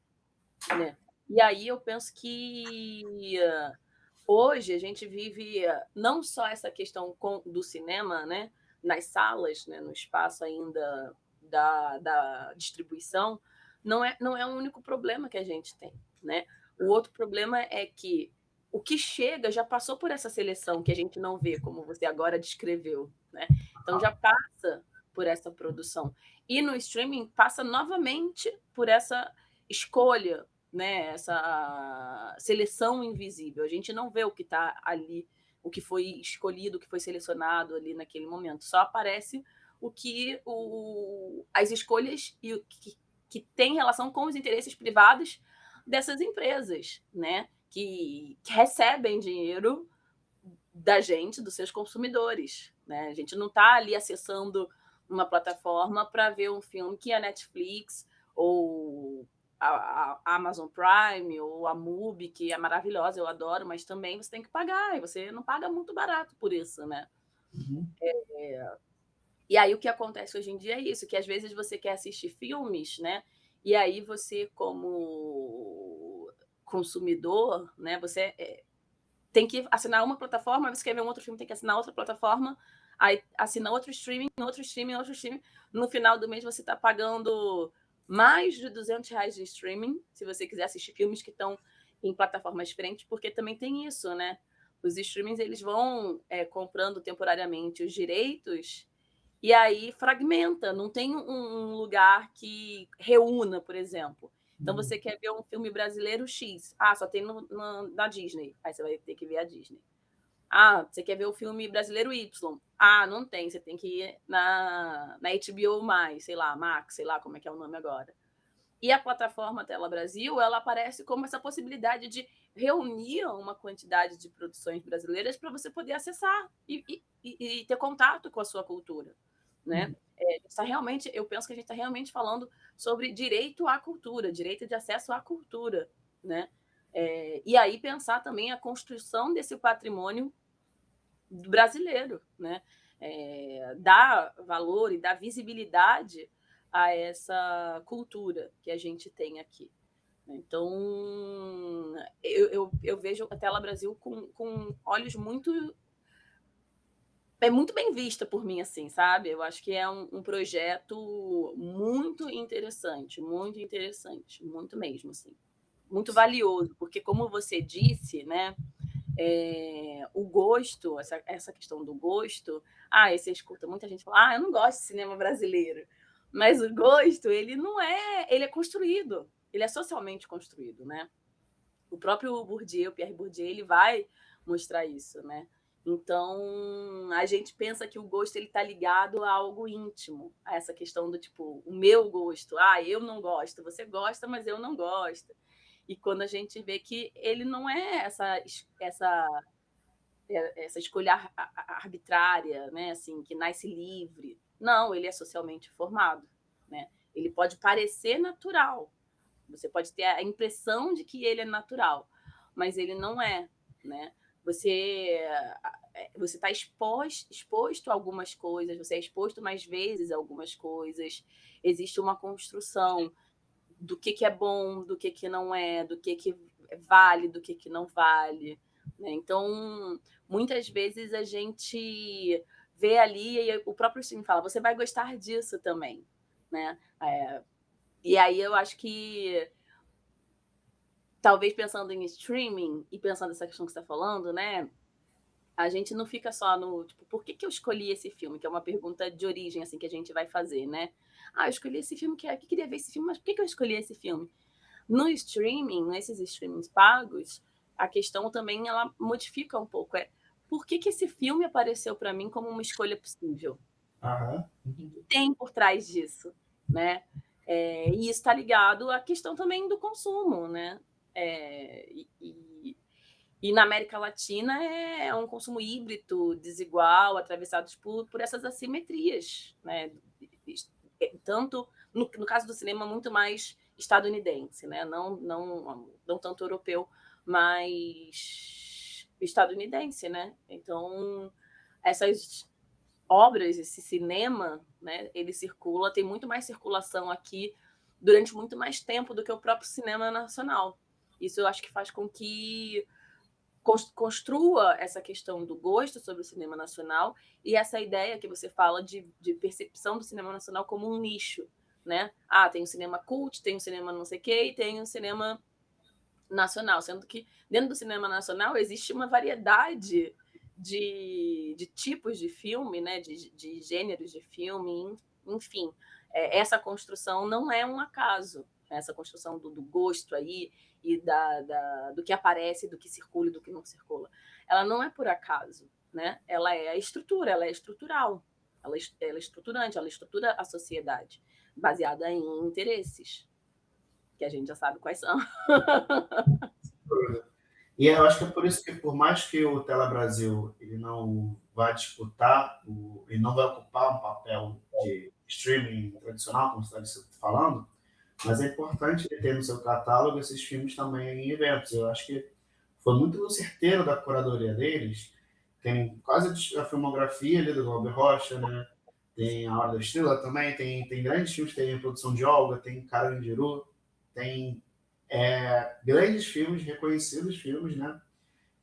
né? E aí eu penso que hoje a gente vive não só essa questão do cinema, né, nas salas, né, no espaço ainda da distribuição, não é o único problema que a gente tem, né? O outro problema é que o que chega já passou por essa seleção que a gente não vê, como você agora descreveu, né? Então já passa por essa produção. E no streaming passa novamente por essa escolha, né? Essa seleção invisível. A gente não vê o que está ali, o que foi escolhido, o que foi selecionado ali naquele momento. Só aparece as escolhas e o que tem relação com os interesses privados dessas empresas, né? Que recebem dinheiro da gente, dos seus consumidores. Né? A gente não está ali acessando uma plataforma para ver um filme que a Netflix ou a Amazon Prime ou a Mubi, que é maravilhosa, eu adoro, mas também você tem que pagar, e você não paga muito barato por isso, né? Uhum. E aí o que acontece hoje em dia é isso, que às vezes você quer assistir filmes, né? E aí você, como consumidor, né? Você tem que assinar uma plataforma, você quer ver um outro filme, tem que assinar outra plataforma, aí assina outro streaming, outro streaming, outro streaming. No final do mês você está pagando mais de R$ 200 de streaming, se você quiser assistir filmes que estão em plataformas diferentes, porque também tem isso, né? Os streamings, eles vão comprando temporariamente os direitos e aí fragmenta, não tem um lugar que reúna, por exemplo. Então você quer ver um filme brasileiro X, só tem na Disney, aí você vai ter que ver a Disney. Você quer ver o filme brasileiro Y, não tem, você tem que ir na HBO+, sei lá, Max, sei lá como é que é o nome agora. E a plataforma Tela Brasil, ela aparece como essa possibilidade de reunir uma quantidade de produções brasileiras para você poder acessar e ter contato com a sua cultura, né? Realmente, eu penso que a gente está realmente falando sobre direito à cultura, direito de acesso à cultura, né? E aí pensar também a construção desse patrimônio brasileiro, né? Dar valor e dar visibilidade a essa cultura que a gente tem aqui. Então, eu vejo a Tela Brasil com olhos muito... É muito bem vista por mim, assim, sabe? Eu acho que é um projeto muito interessante, muito mesmo, assim. Muito valioso, porque como você disse, né? O gosto, essa questão do gosto, você escuta muita gente falar, eu não gosto de cinema brasileiro. Mas o gosto, ele não é, ele é construído, ele é socialmente construído, né? O próprio Bourdieu, Pierre Bourdieu, ele vai mostrar isso, né? Então, a gente pensa que o gosto ele está ligado a algo íntimo, a essa questão do tipo, o meu gosto, eu não gosto, você gosta, mas eu não gosto. E quando a gente vê que ele não é essa escolha arbitrária, né, assim, que nasce livre. Não, ele é socialmente formado, né? Ele pode parecer natural. Você pode ter a impressão de que ele é natural, mas ele não é, né? Você está exposto a algumas coisas, você é exposto mais vezes a algumas coisas. Existe uma construção do que é bom, do que não é, do que vale, do que não vale, né? Então, muitas vezes a gente vê ali e o próprio streaming fala, você vai gostar disso também, né? E aí eu acho que talvez pensando em streaming e pensando nessa questão que você está falando, né? A gente não fica só no tipo, por que eu escolhi esse filme? Que é uma pergunta de origem assim que a gente vai fazer, né? Eu escolhi esse filme, que queria ver esse filme, mas por que eu escolhi esse filme? No streaming, nesses streamings pagos, a questão também ela modifica um pouco. Por que esse filme apareceu para mim como uma escolha possível? O que tem por trás disso, né? E isso está ligado à questão também do consumo, né? E na América Latina é um consumo híbrido, desigual, atravessados por essas assimetrias, né? Tanto no caso do cinema muito mais estadunidense, né? Não tanto europeu, mas estadunidense, né? Então essas obras, esse cinema, né? Ele circula, tem muito mais circulação aqui durante muito mais tempo do que o próprio cinema nacional. Isso eu acho que faz com que construa essa questão do gosto sobre o cinema nacional e essa ideia que você fala de percepção do cinema nacional como um nicho, né? Tem o cinema cult, tem o cinema não sei o quê, e tem o cinema nacional, sendo que dentro do cinema nacional existe uma variedade de tipos de filme, né? De gêneros de filme, enfim. Essa construção não é um acaso, essa construção do gosto aí e do que aparece, do que circula e do que não circula. Ela não é por acaso, né? Ela é a estrutura, ela é estrutural, ela é estruturante, ela estrutura a sociedade, baseada em interesses, que a gente já sabe quais são. E eu acho que é por isso que, por mais que o Tela Brasil ele não vá disputar, ele não vai ocupar um papel de streaming tradicional, como você está falando, Mas é importante ter no seu catálogo esses filmes também em eventos. Eu acho que foi muito certeiro da curadoria deles. Tem quase a filmografia ali do Glauber Rocha, né? Tem A Hora da Estrela também, tem grandes filmes, tem a produção de Olga, tem Carandiru, tem grandes filmes, reconhecidos filmes, né?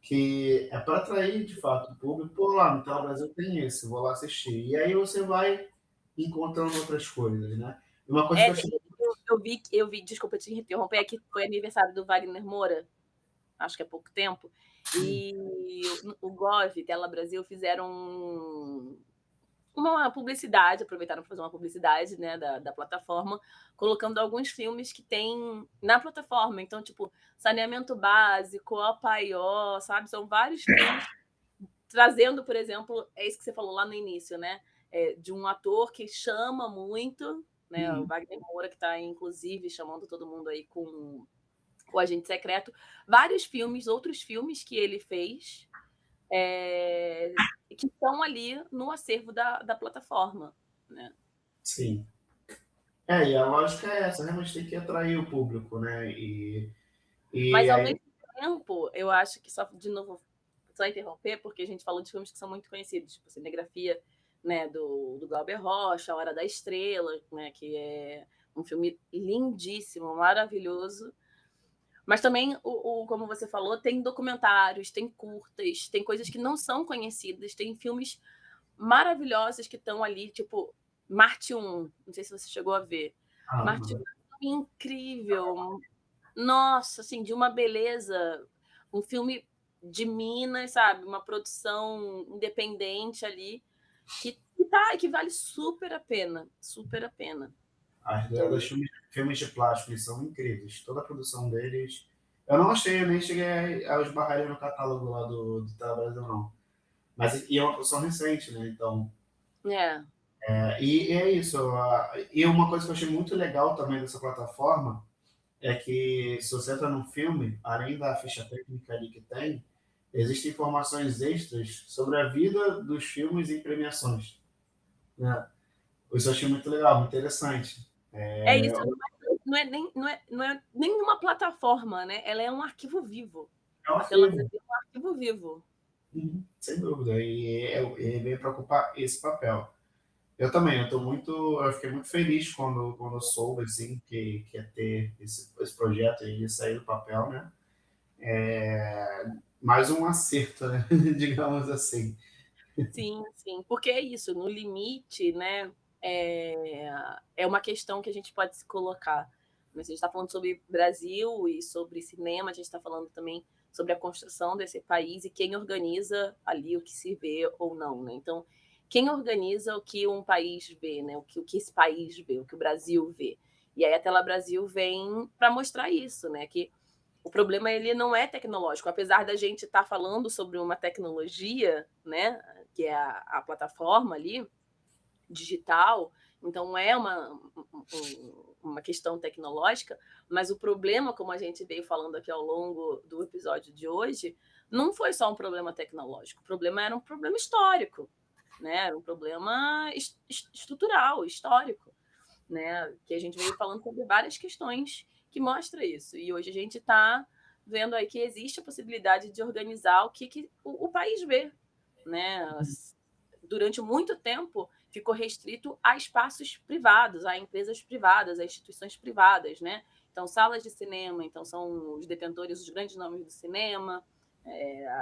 Que é para atrair, de fato, o público. Pô, lá no Tela Brasil tem esse, vou lá assistir. E aí você vai encontrando outras coisas, né? E uma coisa que eu achei... Eu vi, desculpa te interromper, é que foi aniversário do Wagner Moura, acho que há pouco tempo, e o Gov, Tela Brasil, fizeram uma publicidade, aproveitaram para fazer uma publicidade, né, da plataforma, colocando alguns filmes que tem na plataforma. Então, tipo, Saneamento Básico, Ó Pai Ó, sabe? São vários filmes trazendo, por exemplo, é isso que você falou lá no início, né? De um ator que chama muito, né? O Wagner Moura, que está, inclusive, chamando todo mundo aí com o Agente Secreto. Vários filmes, outros filmes que ele fez, que estão ali no acervo da plataforma, né? Sim. E a lógica é essa, realmente tem que atrair o público, né? E Mas, ao aí... mesmo tempo, eu acho que, só de novo, só interromper, porque a gente falou de filmes que são muito conhecidos, tipo Cinegrafia, né, do Glauber Rocha, A Hora da Estrela, né, que é um filme lindíssimo, maravilhoso. Mas também, como você falou, tem documentários, tem curtas, tem coisas que não são conhecidas, tem filmes maravilhosos que estão ali, tipo Marte 1, não sei se você chegou a ver. Marte 1 é um filme incrível, nossa, assim, de uma beleza, um filme de Minas, sabe? Uma produção independente ali, que vale super a pena, super a pena. As Então, dos filmes de plástico, eles são incríveis. Toda a produção deles. Eu não achei, eu nem cheguei a esbarrar no catálogo lá do Tela Brasil, não. Mas e é uma produção recente, né? Então. é, E é isso. E uma coisa que eu achei muito legal também dessa plataforma é que, se você entra num filme, além da ficha técnica ali que tem, existem informações extras sobre a vida dos filmes em premiações, né? Isso eu achei muito legal, muito interessante. é isso, não é nenhuma plataforma, né? Ela é um arquivo vivo. É um A Tela arquivo. Brasil é um arquivo vivo. Sem dúvida. E veio para ocupar esse papel. Eu também, eu fiquei muito feliz quando eu soube assim, que ia ter esse projeto e ia sair do papel, né? Mais um acerto, né? Digamos assim. Sim, sim, porque é isso, no limite, né, é uma questão que a gente pode se colocar. Mas a gente está falando sobre Brasil e sobre cinema, a gente está falando também sobre a construção desse país e quem organiza ali o que se vê ou não, né? Então, quem organiza o que um país vê, né? O que esse país vê, o que o Brasil vê. E aí a Tela Brasil vem para mostrar isso, né? Que o problema ele não é tecnológico, apesar da gente estar falando sobre uma tecnologia, né, que é a plataforma ali digital, então é uma questão tecnológica, mas o problema, como a gente veio falando aqui ao longo do episódio de hoje, não foi só um problema tecnológico, o problema era um problema histórico, né, era um problema estrutural, histórico, né? Que a gente veio falando sobre várias questões que mostra isso. E hoje a gente está vendo aí que existe a possibilidade de organizar o que o país vê, né? Durante muito tempo ficou restrito a espaços privados, a empresas privadas, a instituições privadas, né? Então, salas de cinema, então são os detentores, os grandes nomes do cinema,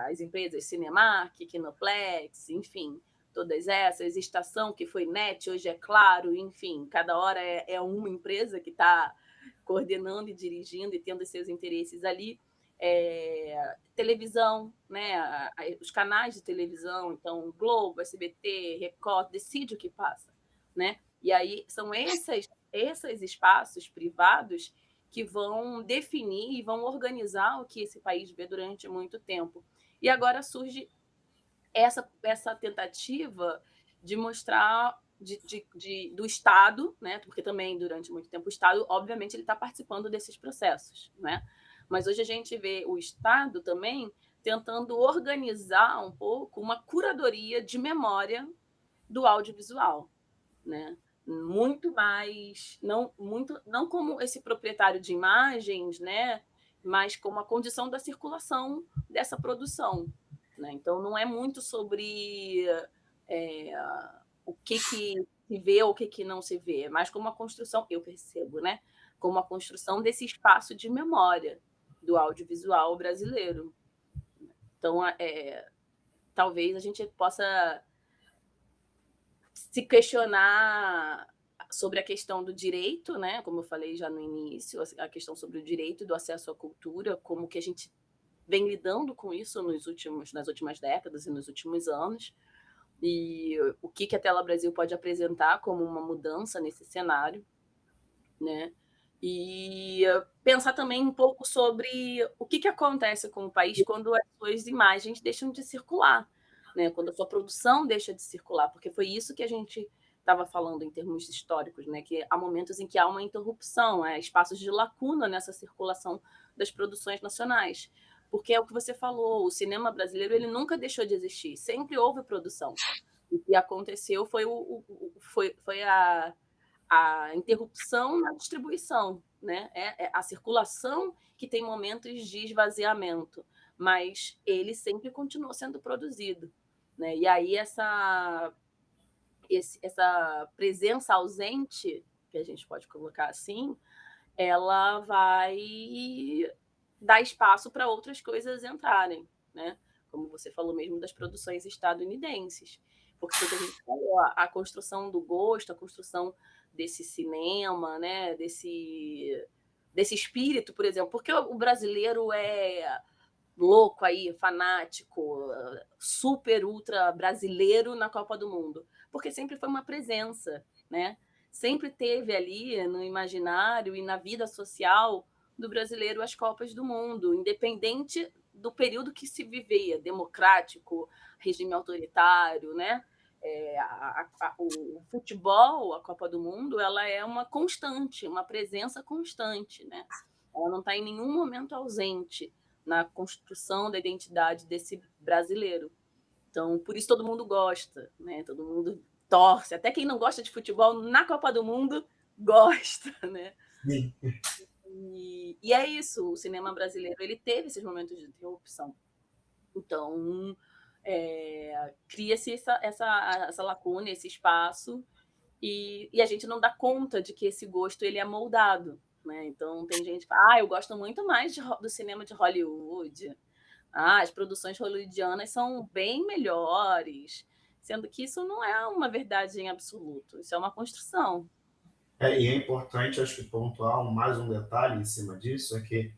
as empresas Cinemark, Kinoplex, enfim, todas essas, Estação, que foi NET, hoje é Claro, enfim, cada hora é uma empresa que está coordenando e dirigindo e tendo seus interesses ali. Televisão, né? Os canais de televisão, então Globo, SBT, Record, decide o que passa, né? E aí são esses espaços privados que vão definir e vão organizar o que esse país vê durante muito tempo. E agora surge essa tentativa de mostrar do Estado, né? Porque também durante muito tempo o Estado, obviamente, ele está participando desses processos, né? Mas hoje a gente vê o Estado também tentando organizar um pouco uma curadoria de memória do audiovisual, né? muito mais, não como esse proprietário de imagens, né, mas como a condição da circulação dessa produção, né? Então não é muito sobre é, o que se vê ou o que não se vê, é mais como a construção, eu percebo, né, como a construção desse espaço de memória do audiovisual brasileiro. Então, talvez a gente possa se questionar sobre a questão do direito, né? Como eu falei já no início, a questão sobre o direito do acesso à cultura, como que a gente vem lidando com isso nas últimas décadas e nos últimos anos, e o que a Tela Brasil pode apresentar como uma mudança nesse cenário, né? E pensar também um pouco sobre o que acontece com o país quando as suas imagens deixam de circular, né? Quando a sua produção deixa de circular, porque foi isso que a gente estava falando em termos históricos, né? Que há momentos em que há uma interrupção, espaços de lacuna nessa circulação das produções nacionais. Porque é o que você falou, o cinema brasileiro ele nunca deixou de existir, sempre houve produção. O que aconteceu foi a interrupção na distribuição, né? É a circulação que tem momentos de esvaziamento, mas ele sempre continuou sendo produzido, né? E aí essa presença ausente, que a gente pode colocar assim, ela vai dar espaço para outras coisas entrarem, né? Como você falou mesmo das produções estadunidenses. Porque foi o que a gente falou, a construção do gosto, a construção desse cinema, né? desse espírito, por exemplo. Porque o brasileiro é louco aí, fanático, super ultra brasileiro na Copa do Mundo? Porque sempre foi uma presença, né? Sempre teve ali no imaginário e na vida social do brasileiro as Copas do Mundo, independente do período que se vivia, democrático, regime autoritário, né? O futebol, a Copa do Mundo, ela é uma constante, uma presença constante, né? Ela não está em nenhum momento ausente na construção da identidade desse brasileiro. Então, por isso todo mundo gosta, né? Todo mundo torce. Até quem não gosta de futebol, na Copa do Mundo, gosta, né? Sim. E é isso, o cinema brasileiro ele teve esses momentos de interrupção. Então, cria-se essa lacuna, esse espaço, e a gente não dá conta de que esse gosto ele é moldado, né? Então, tem gente que fala, eu gosto muito mais do cinema de Hollywood, as produções hollywoodianas são bem melhores, sendo que isso não é uma verdade em absoluto, isso é uma construção. E é importante, acho que, pontuar mais um detalhe em cima disso, é que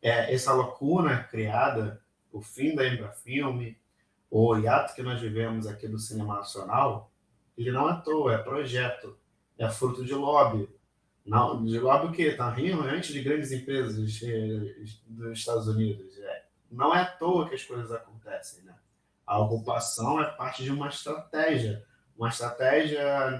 essa lacuna criada, o fim da Embrafilme, o hiato que nós vivemos aqui do cinema nacional, ele não é à toa, é projeto, é fruto de lobby. Não, de lobby o quê? Está antes de grandes empresas dos Estados Unidos. Não é à toa que as coisas acontecem, né? A ocupação é parte de uma estratégia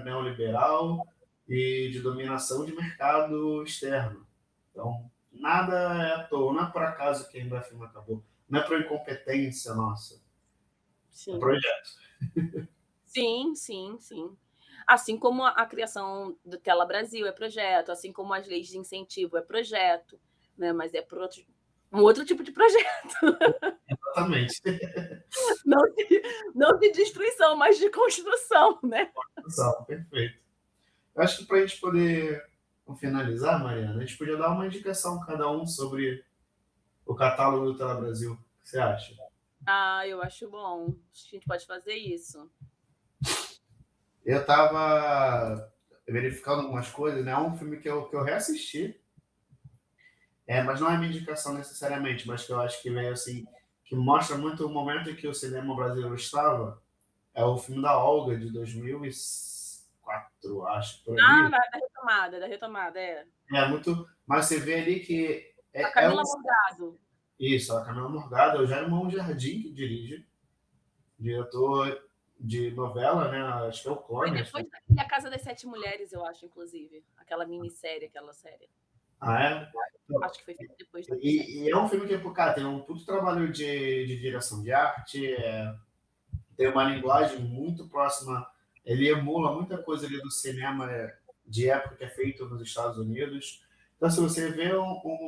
neoliberal e de dominação de mercado externo. Então, nada é à toa, não é por acaso que a Embrafilme acabou, não é por incompetência nossa, Sim. é projeto. Sim, sim, sim. Assim como a criação do Tela Brasil é projeto, assim como as leis de incentivo é projeto, né? Mas é por um outro tipo de projeto. Exatamente. Não de destruição, mas de construção, né? Perfeito. Eu acho que para a gente poder finalizar, Mariana, a gente podia dar uma indicação cada um sobre o catálogo do Tela Brasil. O que você acha? Eu acho bom. Acho que a gente pode fazer isso. Eu estava verificando algumas coisas, né? É um filme que eu reassisti, mas não é minha indicação necessariamente, mas que eu acho que veio assim, que mostra muito o momento em que o cinema brasileiro estava. É o filme da Olga, de 2004, acho, por ali. Da retomada, é. É muito, mas você vê ali que A Camila Morgado. Isso, a Camila Morgado, é o Jair Mão Jardim que dirige, diretor de novela, né? Acho que é o Foi Clone. depois daquele A Casa das Sete Mulheres, eu acho, inclusive. Aquela minissérie, aquela série. É? Acho que foi feito depois da E é um filme que, cara, tem um puto trabalho de direção de arte, tem uma linguagem muito próxima ele emula muita coisa ali do cinema de época que é feito nos Estados Unidos. Então, se você vê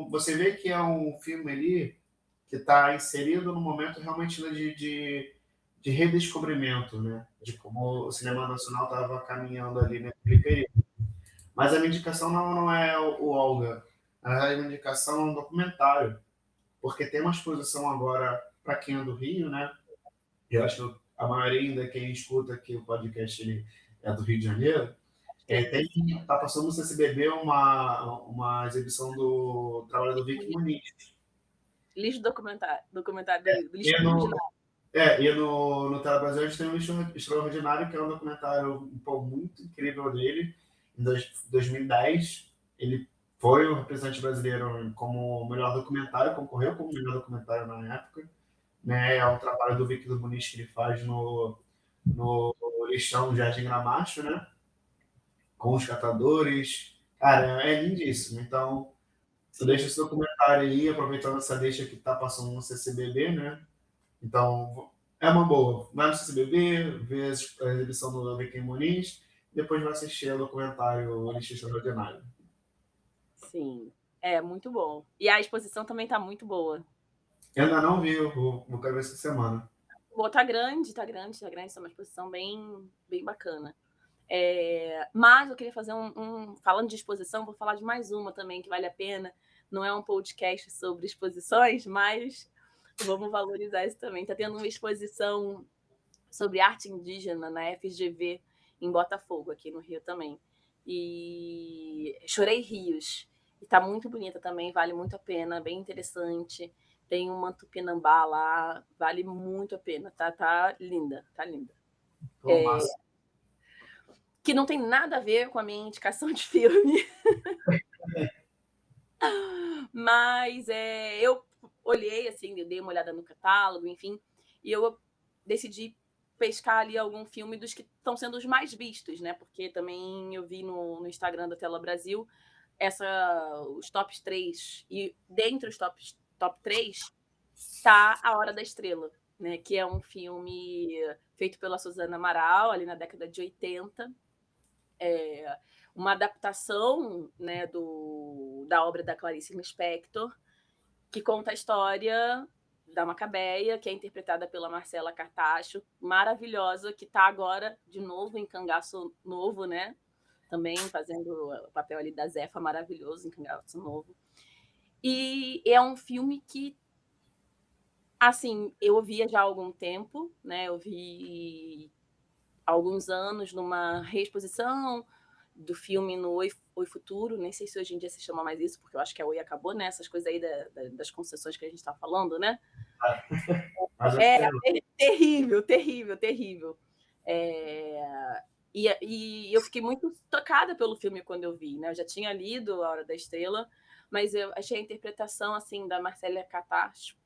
você vê que é um filme ali que está inserido no momento realmente de redescobrimento, né? De como o cinema nacional estava caminhando ali naquele período. Mas a minha indicação não é o Olga. Na verdade, a minha indicação é um documentário, porque tem uma exposição agora para quem é do Rio, né? Eu acho que a maioria ainda quem escuta aqui o podcast ele é do Rio de Janeiro. Tá passando no CCBB uma exibição do trabalho do Vic Muniz. Lixo documentário do lixo E extraordinário. no Tela Brasil a gente tem um Lixo Extraordinário, que é um documentário muito incrível dele. Em 2010, ele foi o representante brasileiro como melhor documentário, concorreu como melhor documentário na época. Né? É um trabalho do Vic Muniz que ele faz no lixão do Jardim Gramacho, né? Com os catadores. Cara, é lindíssimo. Então, tu deixa esse documentário aí, aproveitando essa deixa que tá passando no CCBB, né? Então, é uma boa. Vai no CCBB, vê a exibição do Vicky Muniz, depois vai assistir o documentário Lixo Extraordinário. Sim, é muito bom. E a exposição também tá muito boa. Eu ainda não vi, vou querer ver essa semana. Pô, tá grande, tá uma exposição bem bacana. Mas eu queria fazer falando de exposição, vou falar de mais uma também que vale a pena. Não é um podcast sobre exposições, mas vamos valorizar isso também. Tá tendo uma exposição sobre arte indígena na FGV em Botafogo, aqui no Rio também. E Chorei Rios. E tá muito bonita também, vale muito a pena, bem interessante. Tem uma tupinambá lá, vale muito a pena. Tá linda, tá linda. Pô, massa. Que não tem nada a ver com a minha indicação de filme. Mas eu olhei, assim, eu dei uma olhada no catálogo, enfim, e eu decidi pescar ali algum filme dos que estão sendo os mais vistos, né? Porque também eu vi no Instagram da Tela Brasil os tops 3, e dentre os top 3 tá A Hora da Estrela, né? Que é um filme feito pela Suzana Amaral, ali na década de 80, uma adaptação, né, da obra da Clarice Lispector, que conta a história da Macabeia, que é interpretada pela Marcela Cartacho, maravilhosa, que está agora de novo em Cangaço Novo, né? Também fazendo o papel ali da Zefa, maravilhoso em Cangaço Novo. E é um filme que, assim, eu ouvia já há algum tempo, né? Eu vi há alguns anos numa reexposição do filme no Oi Futuro, nem sei se hoje em dia se chama mais isso, porque eu acho que a Oi acabou, né? Essas coisas aí das concessões que a gente está falando, né? Terrível, terrível, terrível. E eu fiquei muito tocada pelo filme quando eu vi, né? Eu já tinha lido A Hora da Estrela, mas eu achei a interpretação, assim, da Marcela Cartacho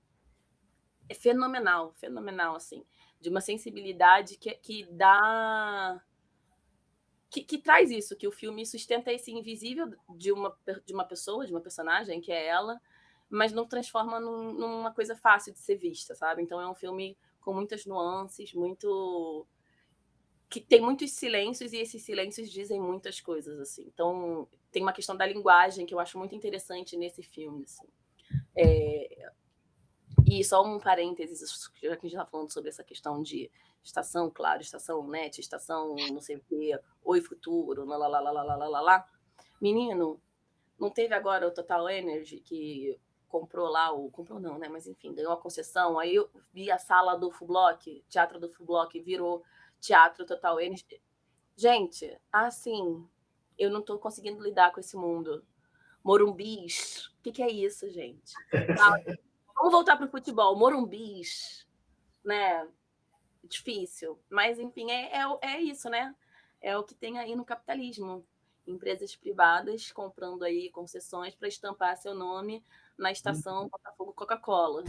fenomenal, fenomenal, assim, de uma sensibilidade que dá... Que traz isso, que o filme sustenta esse invisível de uma pessoa, de uma personagem, que é ela, mas não transforma numa coisa fácil de ser vista, sabe? Então é um filme com muitas nuances, que tem muitos silêncios, e esses silêncios dizem muitas coisas, assim. Então tem uma questão da linguagem que eu acho muito interessante nesse filme, assim. E só um parênteses, já que a gente está falando sobre essa questão de estação, claro, estação net, estação não sei o quê, Oi Futuro, lá. Menino, não teve agora o Total Energy que comprou lá, comprou não, né? Mas enfim, ganhou a concessão. Aí eu vi a sala do Fublock, Teatro do Fublock, virou Teatro Total Energy. Gente, assim, eu não estou conseguindo lidar com esse mundo. Morumbis, o que é isso, gente? Vamos voltar para o futebol. Morumbis, né? Difícil. Mas, enfim, é isso, né? É o que tem aí no capitalismo. Empresas privadas comprando aí concessões para estampar seu nome na estação Botafogo Coca-Cola.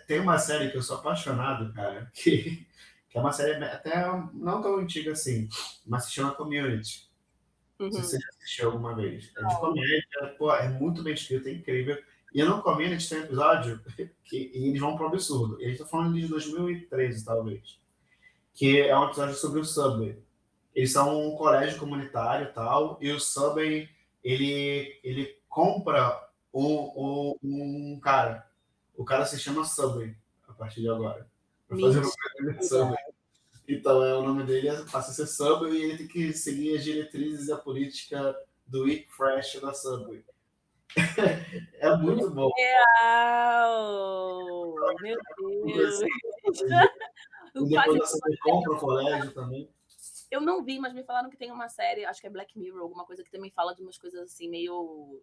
Tem uma série que eu sou apaixonado, cara, que é uma série até não tão antiga assim, mas se chama Community. Não sei se você já assistiu alguma vez. É de comédia, pô, é muito bem escrito, é incrível. E no Community tem um episódio e eles vão pro absurdo. E a gente tá falando de 2013, talvez. que é um episódio sobre o Subway. Eles são um colégio comunitário e tal, e o Subway, ele compra um cara. O cara se chama Subway, a partir de agora. Pra fazer uma coisa de Mentira. Subway. Então, o nome dele passa a ser Subway e ele tem que seguir as diretrizes e a política do Eat Fresh da Subway. É muito bom. Real! Meu Deus! E depois da Subway compra o colégio também. Eu não vi, mas me falaram que tem uma série, acho que é Black Mirror, alguma coisa que também fala de umas coisas assim, meio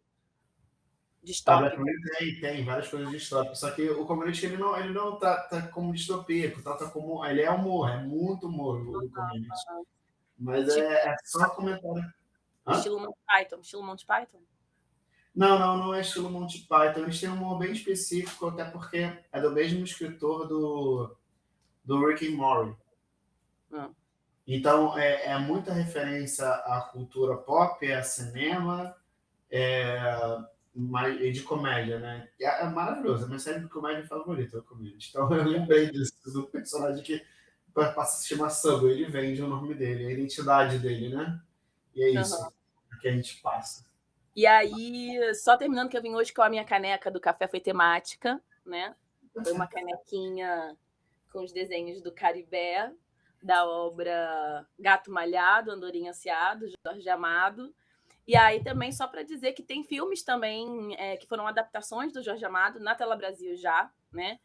A distópicas. Black Mirror tem várias coisas distópicas, só que o Community ele não trata como distopia, trata como. Ele é humor, é muito humor o Community. Mas Tipo, é só comentário. Hã? estilo Monty Python. Estilo Monty Python? Não é estilo Monty Python. Eles têm um humor bem específico, até porque é do mesmo escritor do Rick and Morty. Então, é muita referência à cultura pop, a cinema, e de comédia, né? É maravilhoso, é a minha série de comédia favorita, é o Community. Então, eu lembrei disso, do personagem que passa a se chamar Subway, ele vende o nome dele, a identidade dele, né? E é isso que a gente passa. E aí, só terminando que eu vim hoje com a minha caneca do café foi temática, né? Foi uma canequinha com os desenhos do Caribé, da obra Gato Malhado, Andorinha Aciado, Jorge Amado. E aí também, só para dizer que tem filmes também que foram adaptações do Jorge Amado na Tela Brasil já, né?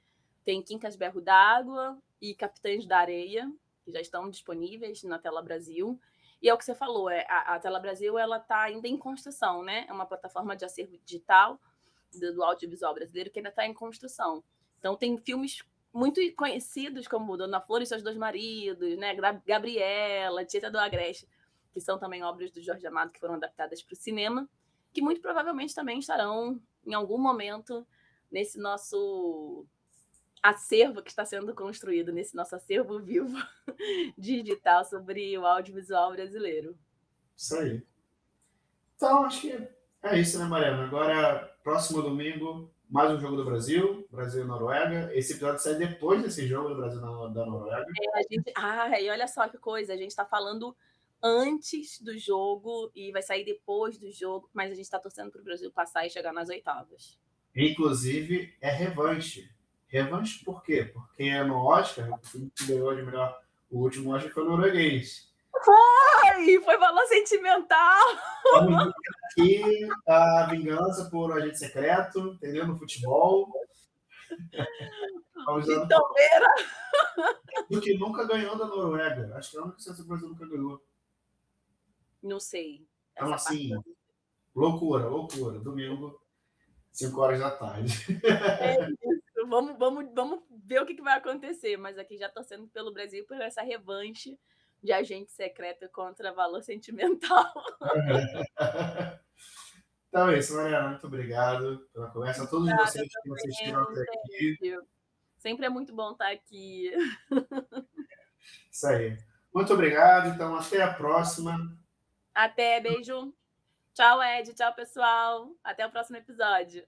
Tem Quincas Berro d'Água e Capitães da Areia, que já estão disponíveis na Tela Brasil. E é o que você falou, a Tela Brasil ela está ainda em construção, né? É uma plataforma de acervo digital do audiovisual brasileiro que ainda está em construção. Então tem filmes muito conhecidos como Dona Flor e seus dois maridos, né? Gabriela, Tieta do Agreste, que são também obras do Jorge Amado que foram adaptadas para o cinema, que muito provavelmente também estarão em algum momento nesse nosso acervo que está sendo construído, nesse nosso acervo vivo digital sobre o audiovisual brasileiro. Isso aí. Então, acho que é isso, né, Mariana? Agora, próximo domingo, mais um jogo do Brasil, Brasil e Noruega. Esse episódio sai depois desse jogo do Brasil da Noruega. E olha só que coisa, a gente está falando antes do jogo e vai sair depois do jogo, mas a gente está torcendo para o Brasil passar e chegar nas oitavas. Inclusive, é revanche. Revanche por quê? Porque no Oscar, o filme que ganhou de melhor, o último Oscar foi norueguês. Foi Valor Sentimental! Vamos ver aqui a vingança por agente secreto, entendeu? No futebol. Pitomeira! Do que nunca ganhou da Noruega. Acho que é a única que o Brasil nunca ganhou. Não sei. Então, assim, loucura. Domingo, 5 horas da tarde. É isso. Vamos ver o que vai acontecer. Mas aqui já torcendo pelo Brasil por essa revanche de agente secreto contra Valor Sentimental. Então é isso, Mariana. Muito obrigado pela conversa. A todos vocês que assistiram até aqui. Sempre é muito bom estar aqui. Isso aí. Muito obrigado. Então, até a próxima. Até, beijo. Tchau, Ed. Tchau, pessoal. Até o próximo episódio.